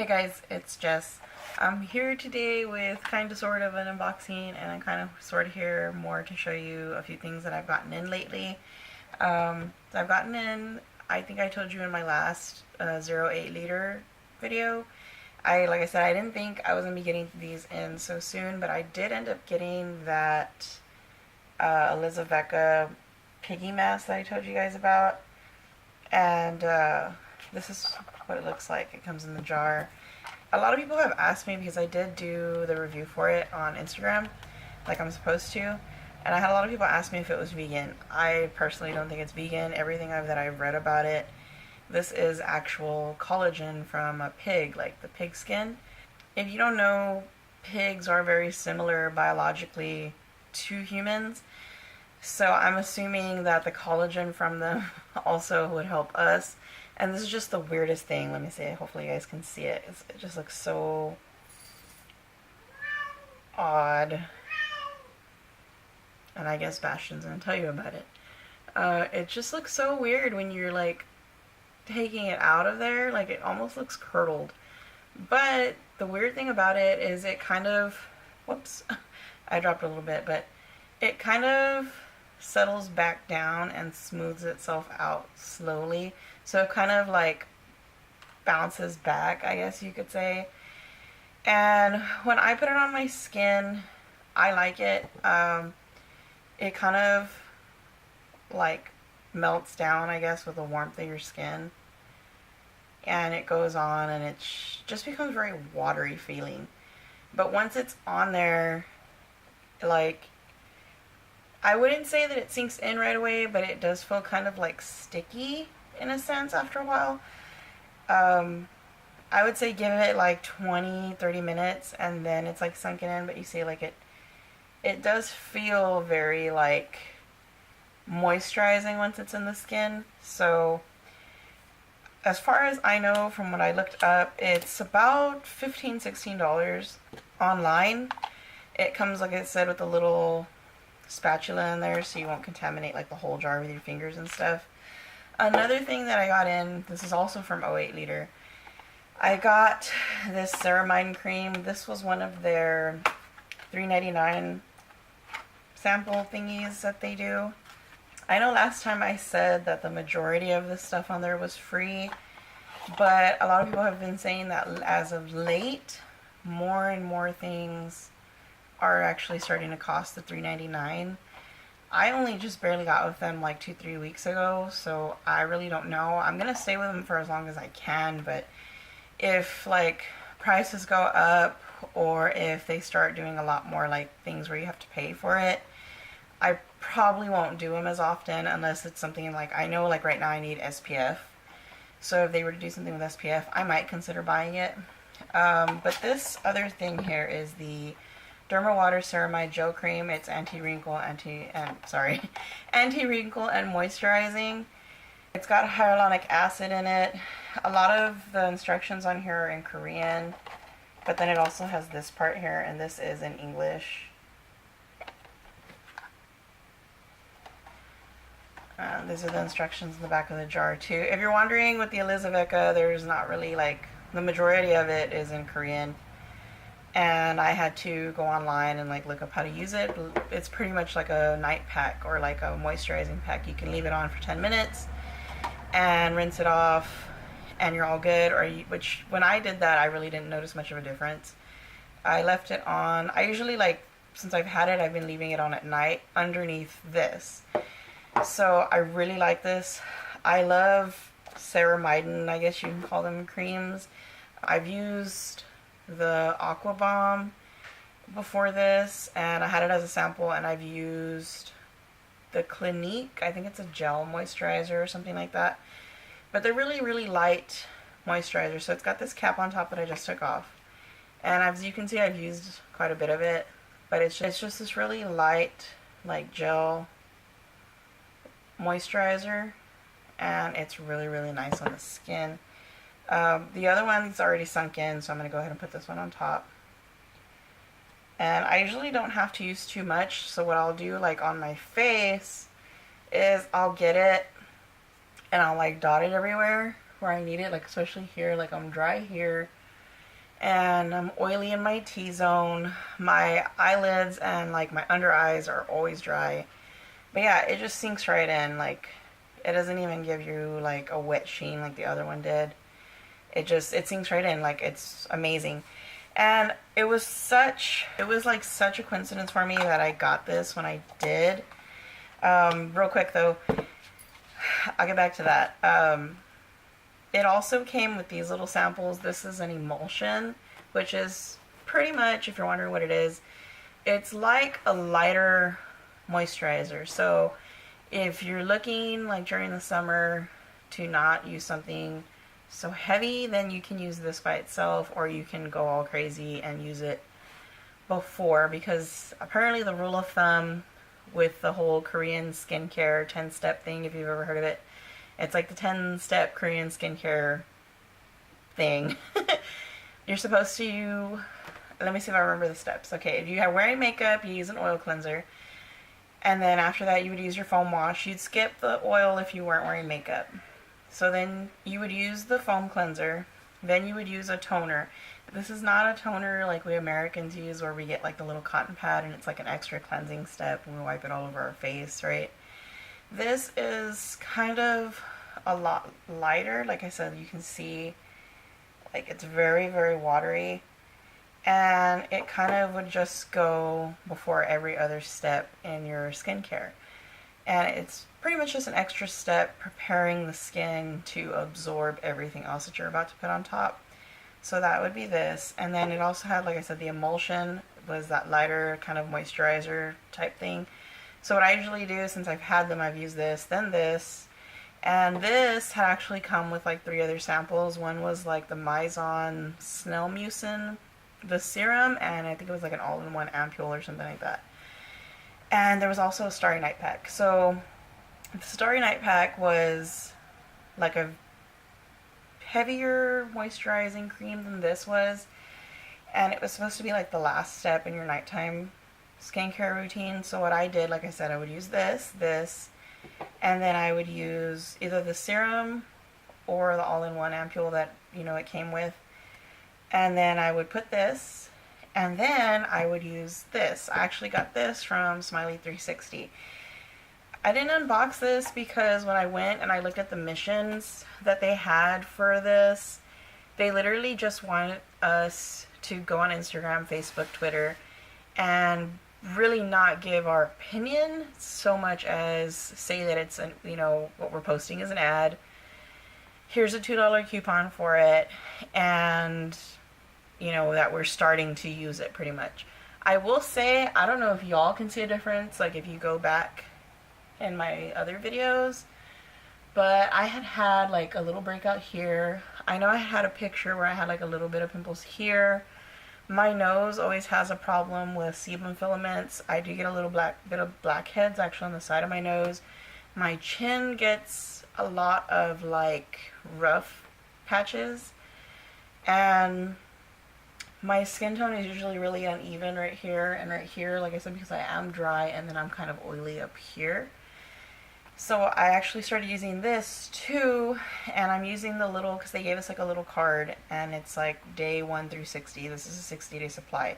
Hey guys, it's Jess. I'm here today with kind of sort of an unboxing, and I'm kind of sort of here more to show you a few things that I've gotten in lately. I've gotten in, I think I told you in my last 08Liter video. Like I said, I didn't think I was going to be getting these in so soon, but I did end up getting that BzzAgent piggy mask that I told you guys about. And this is what it looks like. It comes in the jar. A lot of people have asked me, because I did do the review for it on Instagram, like I'm supposed to, and I had a lot of people ask me if it was vegan. I personally don't think it's vegan. Everything that I've read about it, this is actual collagen from a pig, like the pig skin. If you don't know, pigs are very similar biologically to humans, so I'm assuming that the collagen from them also would help us. And this is just the weirdest thing. Let me see. Hopefully you guys can see it. It just looks so odd. And I guess Bastion's going to tell you about it. It just looks so weird when you're like taking it out of there. Like it almost looks curdled. But the weird thing about it is it kind of, whoops, I dropped a little bit, but it kind of settles back down and smooths itself out slowly. So it kind of like bounces back, I guess you could say. And when I put it on my skin, I like it. It kind of like melts down, I guess, with the warmth of your skin. And it goes on and it just becomes very watery feeling. But once it's on there, like, I wouldn't say that it sinks in right away, but it does feel kind of like sticky in a sense after a while. I would say give it like 20-30 minutes and then it's like sunken in, but you see like it does feel very like moisturizing once it's in the skin. So as far as I know from what I looked up, it's about $15-16 online. It comes, like I said, with a little spatula in there so you won't contaminate like the whole jar with your fingers and stuff. Another thing that I got in, this is also from 08Liter. I got this ceramide cream. This was one of their $3.99 sample thingies that they do. I know last time I said that the majority of the stuff on there was free, but a lot of people have been saying that as of late, more and more things are actually starting to cost the $3.99. I only just barely got with them like 2-3 weeks ago, so I really don't know. I'm gonna stay with them for as long as I can, but if like prices go up or if they start doing a lot more like things where you have to pay for it, I probably won't do them as often unless it's something like, I know like right now I need SPF. So if they were to do something with SPF, I might consider buying it. But this other thing here is the Derma Water Ceramide Gel Cream. It's anti-wrinkle, anti-wrinkle and moisturizing. It's got hyaluronic acid in it. A lot of the instructions on here are in Korean, but then it also has this part here, and this is in English. These are the instructions in the back of the jar too. If you're wondering with the BzzAgent, there's not really like, the majority of it is in Korean. And I had to go online and like look up how to use it. It's pretty much like a night pack or like a moisturizing pack. You can leave it on for 10 minutes and rinse it off and you're all good. Which when I did that, I really didn't notice much of a difference. I left it on. I usually, like, since I've had it, I've been leaving it on at night underneath this. So I really like this. I love ceramide, I guess you can call them, creams. I've used the Aqua Bomb before this, and I had it as a sample, and I've used the Clinique. I think it's a gel moisturizer or something like that. But they're really, really light moisturizers. So it's got this cap on top that I just took off. And as you can see, I've used quite a bit of it. But it's just this really light, like, gel moisturizer. And it's really, really nice on the skin. The other one's already sunk in, so I'm going to go ahead and put this one on top. And I usually don't have to use too much, so what I'll do, like on my face, is I'll get it and I'll like dot it everywhere where I need it, like especially here, like I'm dry here, and I'm oily in my T-zone. My eyelids and like my under eyes are always dry. But yeah, it just sinks right in. Like, it doesn't even give you like a wet sheen like the other one did. It sinks right in. Like, it's amazing. And it was like such a coincidence for me that I got this when I did. Real quick though, I'll get back to that. It also came with these little samples. This is an emulsion, which is pretty much, if you're wondering what it is, it's like a lighter moisturizer. So if you're looking like during the summer to not use something so heavy, then you can use this by itself, or you can go all crazy and use it before, because apparently the rule of thumb with the whole Korean skincare 10-step thing, if you've ever heard of it, it's like the 10-step Korean skincare thing. You're supposed to, let me see if I remember the steps. Okay, if you are wearing makeup, you use an oil cleanser. And then after that, you would use your foam wash. You'd skip the oil if you weren't wearing makeup. So then you would use the foam cleanser. Then you would use a toner. This is not a toner like we Americans use, where we get like the little cotton pad and it's like an extra cleansing step and we wipe it all over our face, right? This is kind of a lot lighter. Like I said, you can see like it's very, very watery. And it kind of would just go before every other step in your skincare. And it's pretty much just an extra step preparing the skin to absorb everything else that you're about to put on top. So that would be this. And then it also had, like I said, the emulsion was that lighter kind of moisturizer type thing. So what I usually do, since I've had them, I've used this, then this. And this had actually come with like 3 other samples. One was like the Mizon Snail Mucin, the serum, and I think it was like an all-in-one ampule or something like that. And there was also a Starry Night pack. So the Starry Night pack was like a heavier moisturizing cream than this was, and it was supposed to be like the last step in your nighttime skincare routine. So what I did, like I said, I would use this, and then I would use either the serum or the all-in-one ampule that, you know, it came with. And then I would put this, and then I would use this. I actually got this from Smiley 360. I didn't unbox this because when I went and I looked at the missions that they had for this, they literally just wanted us to go on Instagram, Facebook, Twitter, and really not give our opinion so much as say that it's an, you know, what we're posting is an ad. Here's a $2 coupon for it, and you know, that we're starting to use it pretty much. I will say, I don't know if y'all can see a difference, like if you go back in my other videos, but I had like a little breakout here. I know I had a picture where I had like a little bit of pimples here. My nose always has a problem with sebum filaments. I do get a little bit of blackheads actually on the side of my nose. My chin gets a lot of like rough patches, and my skin tone is usually really uneven right here and right here, like I said, because I am dry and then I'm kind of oily up here. So I actually started using this too, and I'm using the little, because they gave us like a little card, and it's like day 1 through 60. This is a 60-day supply.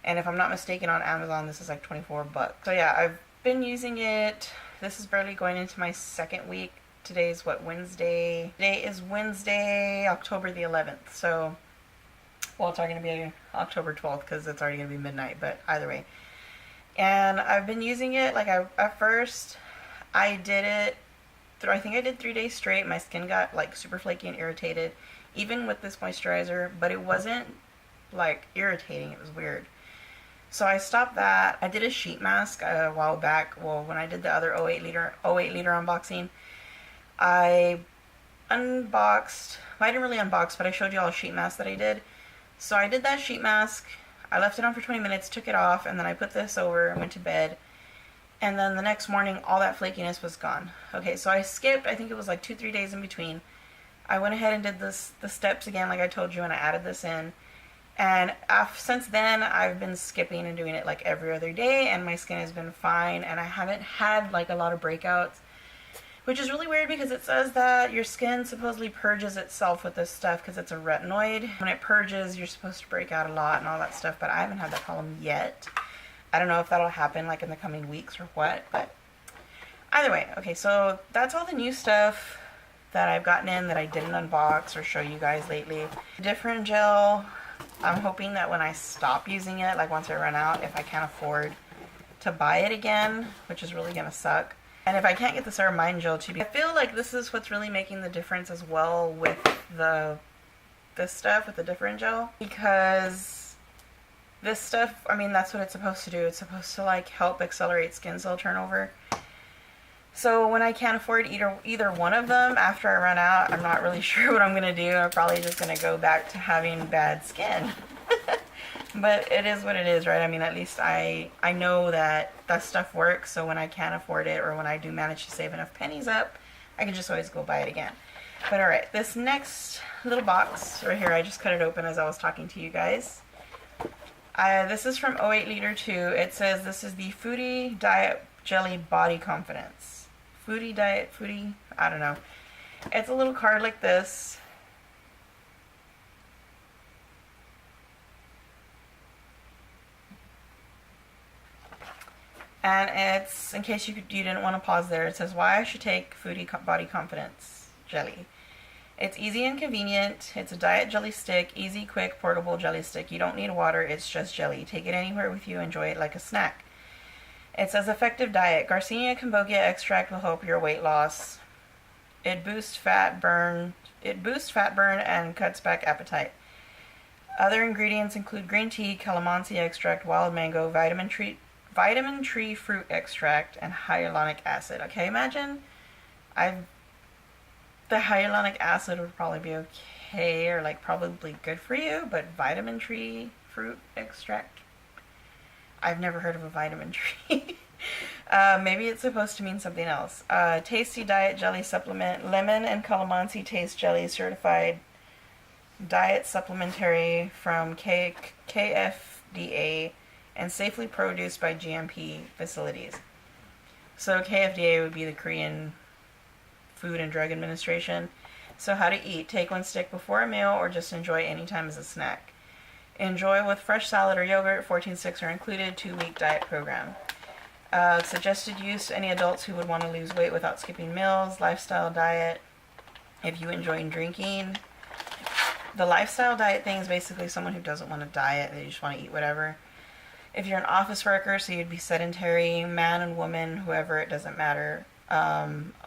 And if I'm not mistaken, on Amazon, this is like 24 bucks. So yeah, I've been using it. This is barely going into my 2nd week. Today's what, Wednesday? Today is Wednesday, October the 11th. So, well, it's already going to be October 12th because it's already going to be midnight, but either way. And I've been using it, like at first, I did it, I think I did 3 days straight. My skin got like super flaky and irritated, even with this moisturizer, but it wasn't like irritating, it was weird. So I stopped that. I did a sheet mask a while back. Well, when I did the other 08 liter unboxing, I unboxed, well, I didn't really unbox, but I showed you all a sheet mask that I did. So I did that sheet mask, I left it on for 20 minutes, took it off, and then I put this over and went to bed. And then the next morning, all that flakiness was gone. Okay, so I skipped, I think it was like 2-3 days in between. I went ahead and did the steps again like I told you, and I added this in. And since then, I've been skipping and doing it like every other day, and my skin has been fine, and I haven't had like a lot of breakouts. which is really weird because it says that your skin supposedly purges itself with this stuff because it's a retinoid. When it purges, you're supposed to break out a lot and all that stuff, but I haven't had that problem yet. I don't know if that'll happen like in the coming weeks or what, but either way. Okay, so that's all the new stuff that I've gotten in that I didn't unbox or show you guys lately. Differin gel, I'm hoping that when I stop using it, like once I run out, if I can't afford to buy it again, which is really gonna suck. And if I can't get the Ceramide gel to be, I feel like this is what's really making the difference as well with this stuff, with the Differin gel, because this stuff, I mean, that's what it's supposed to do. It's supposed to like help accelerate skin cell turnover. So when I can't afford either one of them after I run out, I'm not really sure what I'm gonna do. I'm probably just gonna go back to having bad skin. But it is what it is, right? I mean, at least I know that that stuff works, so when I can't afford it or when I do manage to save enough pennies up, I can just always go buy it again. But alright, this next little box right here, I just cut it open as I was talking to you guys. This is from 08Liter 2. It says this is the Fudi Diet Jelly Body Confidence. Fudi, I don't know. It's a little card like this. And it's, in case you didn't want to pause there, it says why I should take Fudi Body Confidence Jelly. It's easy and convenient. It's a diet jelly stick, easy, quick, portable jelly stick. You don't need water, it's just jelly. Take it anywhere with you, enjoy it like a snack. It says effective diet. Garcinia Cambogia extract will help your weight loss. It boosts fat burn and cuts back appetite. Other ingredients include green tea, calamansi extract, wild mango, vitamin tree fruit extract, and hyaluronic acid. Okay, imagine the hyaluronic acid would probably be okay, or like probably good for you, but vitamin tree fruit extract, I've never heard of a vitamin tree. Maybe it's supposed to mean something else. Tasty diet jelly supplement, lemon and calamansi taste jelly, certified diet supplementary from KFDA and safely produced by GMP facilities. So KFDA would be the Korean Food and Drug Administration. So how to eat. Take one stick before a meal or just enjoy anytime as a snack. Enjoy with fresh salad or yogurt. 14 sticks are included. 2-week diet program. Suggested use to any adults who would want to lose weight without skipping meals. Lifestyle diet. If you enjoy drinking. The lifestyle diet thing is basically someone who doesn't want to diet. They just want to eat whatever. If you're an office worker, so you'd be sedentary, man and woman, whoever, it doesn't matter.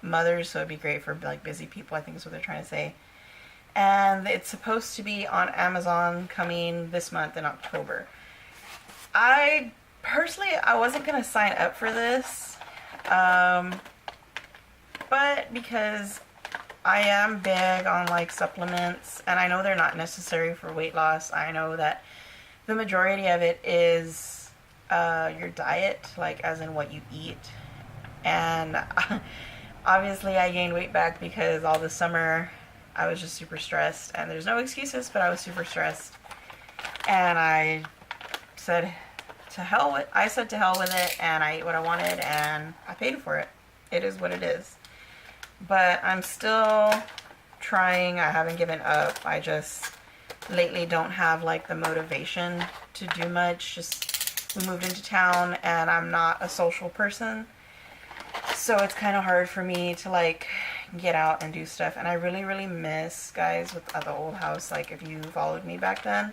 Mothers, so it'd be great for like busy people, I think is what they're trying to say. And it's supposed to be on Amazon coming this month in October. I wasn't going to sign up for this, but because I am big on like supplements, and I know they're not necessary for weight loss. I know that the majority of it is your diet, like as in what you eat. And obviously I gained weight back because all this summer I was just super stressed, and there's no excuses, but I was super stressed. And I said to hell with it, and I ate what I wanted, and I paid for it. It is what it is. But I'm still trying. I haven't given up. I just lately don't have like the motivation to do much. We moved into town and I'm not a social person, so it's kind of hard for me to like get out and do stuff. And I really miss, guys, with the old house, like if you followed me back then,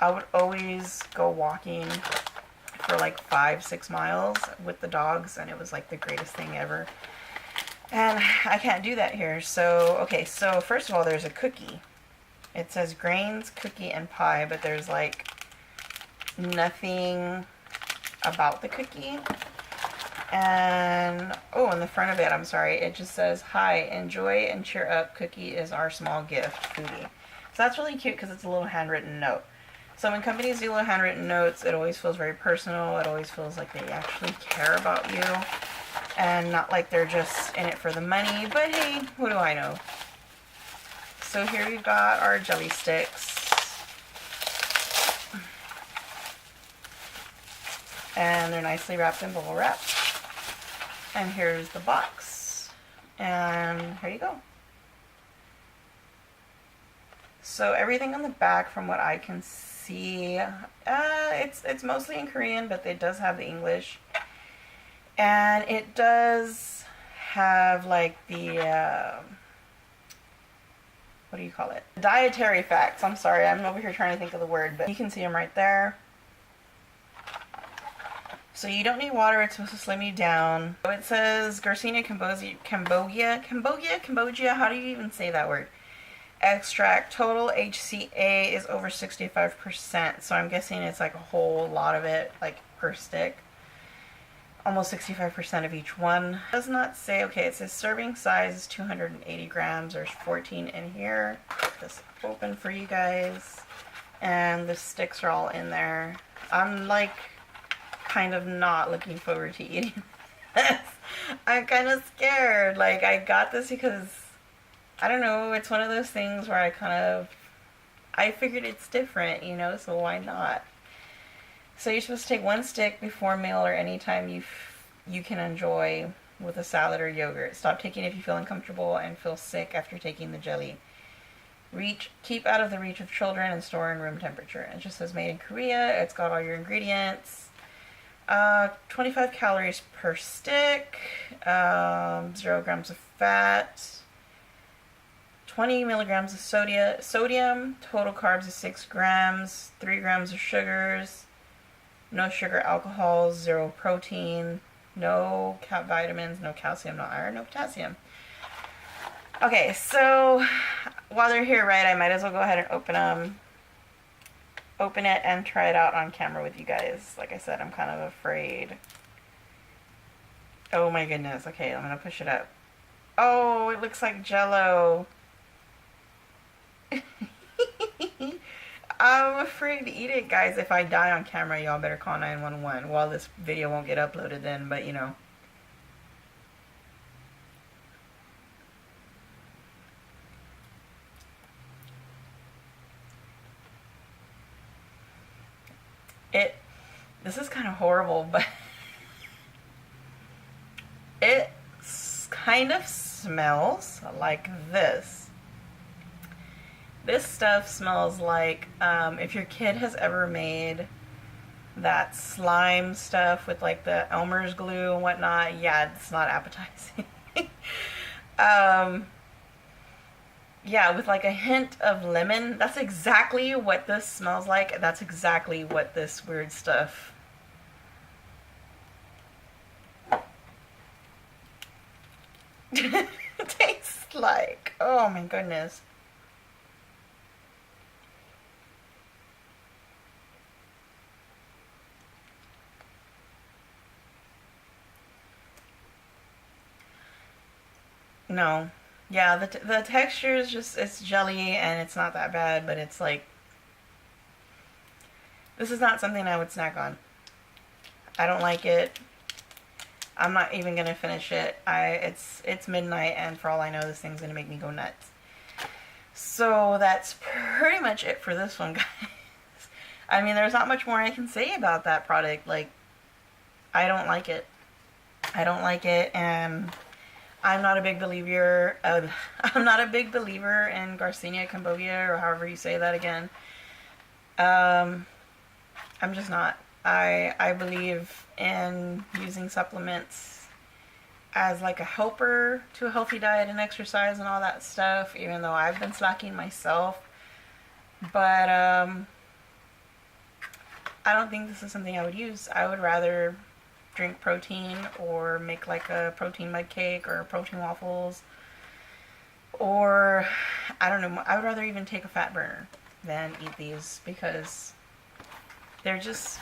I would always go walking for like 5-6 miles with the dogs, and it was like the greatest thing ever. And I can't do that here. So okay, so first of all, there's a cookie. It says grains, cookie, and pie, but there's like nothing about the cookie. And oh, in the front of it, I'm sorry, it just says, hi, enjoy and cheer up, cookie is our small gift, Fudi. So that's really cute because it's a little handwritten note. So when companies do little handwritten notes, it always feels very personal. It always feels like they actually care about you and not like they're just in it for the money. But hey, what do I know? So here we've got our jelly sticks. And they're nicely wrapped in bubble wrap. And here's the box. And here you go. So everything on the back, from what I can see, it's mostly in Korean, but it does have the English. And it does have like the, what do you call it? Dietary facts. I'm sorry, I'm over here trying to think of the word, but you can see them right there. So you don't need water, it's supposed to slim you down. So it says Garcinia Cambogia, how do you even say that word? Extract, total HCA is over 65%, so I'm guessing it's like a whole lot of it, like per stick. Almost 65% of each one. It does not say, okay, it says serving size is 280 grams, there's 14 in here. Get this open for you guys. And the sticks are all in there. I'm like kind of not looking forward to eating this. I'm kind of scared. Like, I got this because, I don't know, it's one of those things where I figured it's different, you know, so why not? So you're supposed to take one stick before meal or anytime you can enjoy with a salad or yogurt. Stop taking if you feel uncomfortable and feel sick after taking the jelly. Keep out of the reach of children and store in room temperature. It just says made in Korea. It's got all your ingredients. 25 calories per stick. 0 grams of fat. 20 milligrams of sodium. Total carbs is 6 grams. 3 grams of sugars. No sugar, alcohol, 0 protein, no vitamins, no calcium, no iron, no potassium. Okay, so while they're here, right, I might as well go ahead and open it and try it out on camera with you guys. Like I said, I'm kind of afraid. Oh my goodness. Okay, I'm gonna push it up. Oh, it looks like Jell-O. I'm afraid to eat it, guys. If I die on camera, y'all better call 911. Well, this video won't get uploaded then, but you know. This is kind of horrible, but it kind of smells like this. This stuff smells like, if your kid has ever made that slime stuff with like the Elmer's glue and whatnot, yeah, it's not appetizing. Yeah, with like a hint of lemon. That's exactly what this smells like. That's exactly what this weird stuff tastes like. Oh my goodness. No. Yeah, the texture is just, it's jelly and it's not that bad, but it's like, this is not something I would snack on. I don't like it. I'm not even gonna finish it. It's midnight and for all I know this thing's gonna make me go nuts. So that's pretty much it for this one, guys. I mean, there's not much more I can say about that product. Like, I don't like it. I don't like it, and I'm not a big believer in Garcinia Cambogia, or however you say that again. I'm just not. I believe in using supplements as like a helper to a healthy diet and exercise and all that stuff, even though I've been slacking myself. But I don't think this is something I would use. I would rather drink protein or make like a protein mud cake or protein waffles, or I don't know, I would rather even take a fat burner than eat these, because they're just,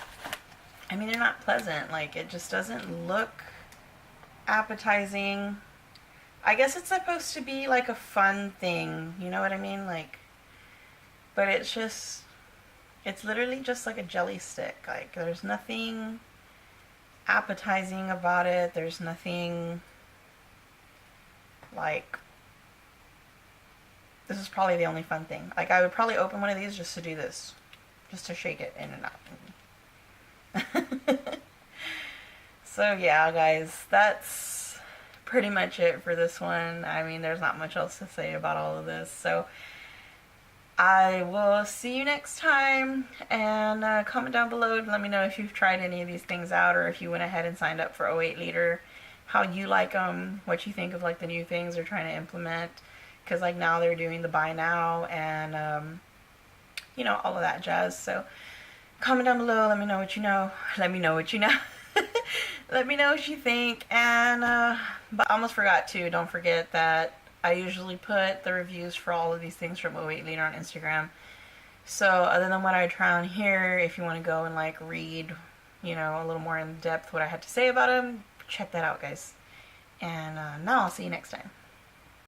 I mean, they're not pleasant. Like, it just doesn't look appetizing. I guess it's supposed to be like a fun thing, you know what I mean? Like, but it's just, it's literally just like a jelly stick. Like, there's nothing appetizing about it. There's nothing like, this is probably the only fun thing. Like, I would probably open one of these just to do this, just to shake it in and out. So yeah, guys, that's pretty much it for this one. I mean, there's not much else to say about all of this. So I will see you next time, and comment down below and let me know if you've tried any of these things out, or if you went ahead and signed up for 08Liter, how you like them, what you think of like the new things they're trying to implement, because like now they're doing the buy now and you know, all of that jazz. So comment down below, let me know what you know, let me know what you know. Let me know what you think. And but I almost forgot to, don't forget that I usually put the reviews for all of these things from 08Liter on Instagram. So other than what I try on here, if you want to go and like read, you know, a little more in depth what I had to say about them, check that out, guys. And now I'll see you next time.